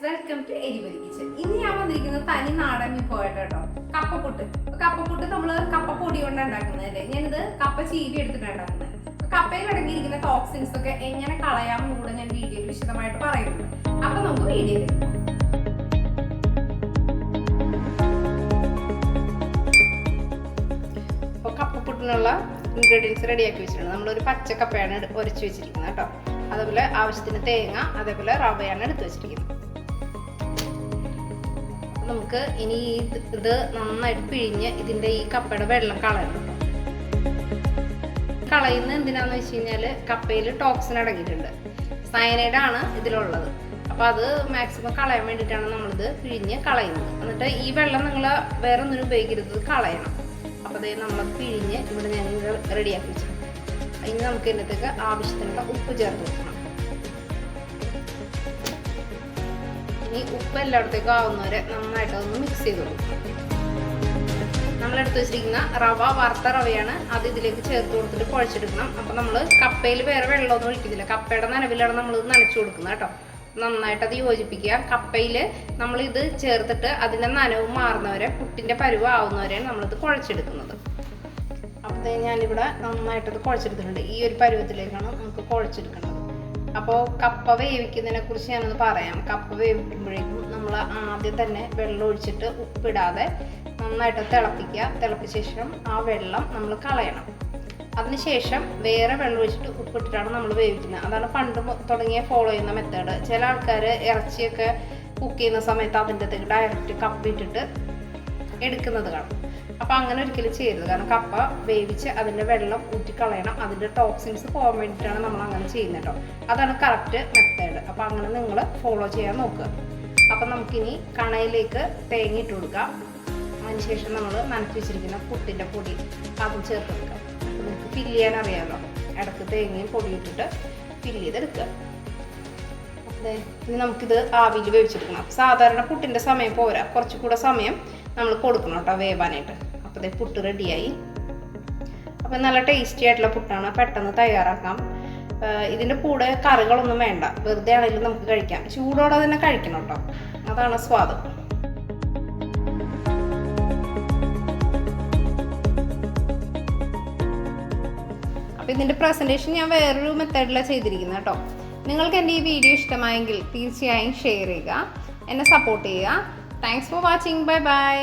Welcome to എരിപൊരി kitchen. ഇന്ന് ഞാൻ വന്നിരിക്കുന്നത് തനി നാടൻ വിഭവമായിട്ടോ, കപ്പപ്പുട്ട്. കപ്പപ്പുട്ട് നമ്മൾ കപ്പ പൊടി കൊണ്ട് ഉണ്ടാക്കുന്നതല്ലേ. ഞാനിത് കപ്പ ചീവി എടുത്തിട്ടാണ് ഉണ്ടാക്കുന്നത്. കപ്പയിൽ അടങ്ങിയിരിക്കുന്ന ടോക്സിൻസ് ഒക്കെ എങ്ങനെ കളയാമെന്ന് കൂടെ ഞാൻ വീഡിയോയിൽ വിശദമായിട്ട് പറയുന്നുണ്ട്. അപ്പൊ നമുക്ക് വീഡിയോയിലേക്ക് പോകാം. അപ്പോൾ കപ്പപ്പുട്ടിനുള്ള ഇൻഗ്രീഡിയൻസ് റെഡിയാക്കി വെച്ചിട്ടുണ്ട്. നമ്മളൊരു പച്ച കപ്പയാണ് ഉരച്ച് വെച്ചിരിക്കുന്നത് കേട്ടോ. അതേപോലെ ആവശ്യത്തിന് തേങ്ങ, അതേപോലെ റവയാണ് എടുത്ത് വെച്ചിരിക്കുന്നത്. നമുക്ക് ഇനി ഇത് നന്നായിട്ട് പിഴിഞ്ഞ് ഇതിൻ്റെ ഈ കപ്പയുടെ വെള്ളം കളയണം. കളയുന്നത് എന്തിനാന്ന് വെച്ച് കഴിഞ്ഞാൽ കപ്പയിൽ ടോക്സിൻ അടങ്ങിയിട്ടുണ്ട്, സയനൈഡ് ആണ് ഇതിലുള്ളത്. അപ്പോൾ അത് മാക്സിമം കളയാൻ വേണ്ടിയിട്ടാണ് നമ്മളിത് പിഴിഞ്ഞ് കളയുന്നത്. എന്നിട്ട് ഈ വെള്ളം നിങ്ങൾ വേറെ ഒന്നിനും ഉപയോഗിക്കരുത്, കളയണം. അപ്പോൾ അതേ നമ്മളത് പിഴിഞ്ഞ് ഇവിടെ ഞാൻ റെഡിയാക്കി വെച്ചിട്ടുണ്ട്. ഇനി നമുക്ക് ഇതിനകത്തേക്ക് ആവശ്യത്തിനുള്ള ഉപ്പ് ചേർത്ത് കൊടുക്കണം. ഇനി ഉപ്പ് എല്ലായിടത്തേക്കും ആവുന്നവരെ നന്നായിട്ട് ഒന്ന് മിക്സ് ചെയ്ത് കൊടുക്കണം. നമ്മളെടുത്ത് വെച്ചിരിക്കുന്ന റവ വറുത്ത റവയാണ്, അത് ഇതിലേക്ക് ചേർത്ത് കൊടുത്തിട്ട് കുഴച്ചെടുക്കണം. അപ്പോൾ നമ്മൾ കപ്പയിൽ വേറെ വെള്ളമൊന്നും ഒഴിക്കുന്നില്ല, കപ്പയുടെ നനവിലാണ് നമ്മളിത് നനച്ചു കൊടുക്കുന്നത് കേട്ടോ. നന്നായിട്ട് അത് യോജിപ്പിക്കുക. കപ്പയിൽ നമ്മളിത് ചേർത്തിട്ട് അതിൻ്റെ നനവ് മാറുന്നവരെ, പുട്ടിൻ്റെ പരുവ് ആവുന്നവരെയാണ് നമ്മളിത് കുഴച്ചെടുക്കുന്നത്. അപ്പോൾ ഞാനിവിടെ നന്നായിട്ടത് കുഴച്ചെടുത്തിട്ടുണ്ട്. ഈ ഒരു പരുവത്തിലേക്കാണ് നമുക്ക് കുഴച്ചെടുക്കേണ്ടത്. അപ്പോൾ കപ്പ വേവിക്കുന്നതിനെ കുറിച്ച് ഞാനൊന്ന് പറയാം. കപ്പ വേവിക്കുമ്പോഴേക്കും നമ്മൾ ആദ്യം തന്നെ വെള്ളം ഒഴിച്ചിട്ട് ഉപ്പിടാതെ നന്നായിട്ട് തിളപ്പിക്കുക. തിളപ്പിച്ച ശേഷം ആ വെള്ളം നമ്മൾ കളയണം. അതിനുശേഷം വേറെ വെള്ളം ഒഴിച്ചിട്ട് ഉപ്പിട്ടിട്ടാണ് നമ്മൾ വേവിക്കുന്നത്. അതാണ് പണ്ട് തുടങ്ങിയ ഫോളോ ചെയ്യുന്ന മെത്തേഡ്. ചില ആൾക്കാർ ഇറച്ചിയൊക്കെ കുക്ക് ചെയ്യുന്ന സമയത്ത് അതിൻ്റെ അകത്തേക്ക് ഡയറക്റ്റ് കപ്പ ഇട്ടിട്ട് എടുക്കുന്നത് കാണും. അപ്പോൾ അങ്ങനെ ഒരിക്കലും ചെയ്യരുത്. കാരണം കപ്പ വേവിച്ച് അതിൻ്റെ വെള്ളം ഊറ്റിക്കളയണം. അതിൻ്റെ ടോക്സിൻസ് പോകാൻ വേണ്ടിയിട്ടാണ് നമ്മൾ അങ്ങനെ ചെയ്യുന്നത് കേട്ടോ. അതാണ് കറക്റ്റ് മെത്തേഡ്. അപ്പോൾ അങ്ങനെ നിങ്ങൾ ഫോളോ ചെയ്യാൻ നോക്കുക. അപ്പം നമുക്കിനി കണയിലേക്ക് തേങ്ങ ഇട്ട് കൊടുക്കാം. അതിനുശേഷം നമ്മൾ നനച്ച് വെച്ചിരിക്കുന്ന പുട്ടിൻ്റെ പൊടി അതും ചേർത്ത് കൊടുക്കാം. അപ്പോൾ നിങ്ങൾക്ക് ഫില്ല് ചെയ്യാൻ അറിയാമല്ലോ, ഇടയ്ക്ക് തേങ്ങയും പൊടി ഇട്ടിട്ട് ഫില്ല് ചെയ്തെടുക്കുക. അതെ, ഇനി നമുക്കിത് ആവിയിൽ വേവിച്ചെടുക്കണം. സാധാരണ പുട്ടിൻ്റെ സമയം പോരാ, കുറച്ചുകൂടെ സമയം നമ്മൾ കൊടുക്കണം കേട്ടോ വേവാനായിട്ട്. അപ്പോൾ ഇതേ പുട്ട് റെഡിയായി. അപ്പോൾ നല്ല ടേസ്റ്റി ആയിട്ടുള്ള പുട്ടാണ്, പെട്ടെന്ന് തയ്യാറാക്കാം. ഇതിൻ്റെ കൂടെ കറികളൊന്നും വേണ്ട, വെറുതെ ആണെങ്കിലും നമുക്ക് കഴിക്കാം. ചൂടോടെ തന്നെ കഴിക്കണം കേട്ടോ, അതാണ് സ്വാദ്. അപ്പോൾ ഇതിൻ്റെ പ്രസൻറ്റേഷൻ ഞാൻ വേറൊരു മെത്തേഡിലാണ് ചെയ്തിരിക്കുന്നത് കേട്ടോ. നിങ്ങൾക്ക് എൻ്റെ ഈ വീഡിയോ ഇഷ്ടമായെങ്കിൽ തീർച്ചയായും ഷെയർ ചെയ്യുക, എന്നെ സപ്പോർട്ട് ചെയ്യുക. Thanks for watching. Bye bye.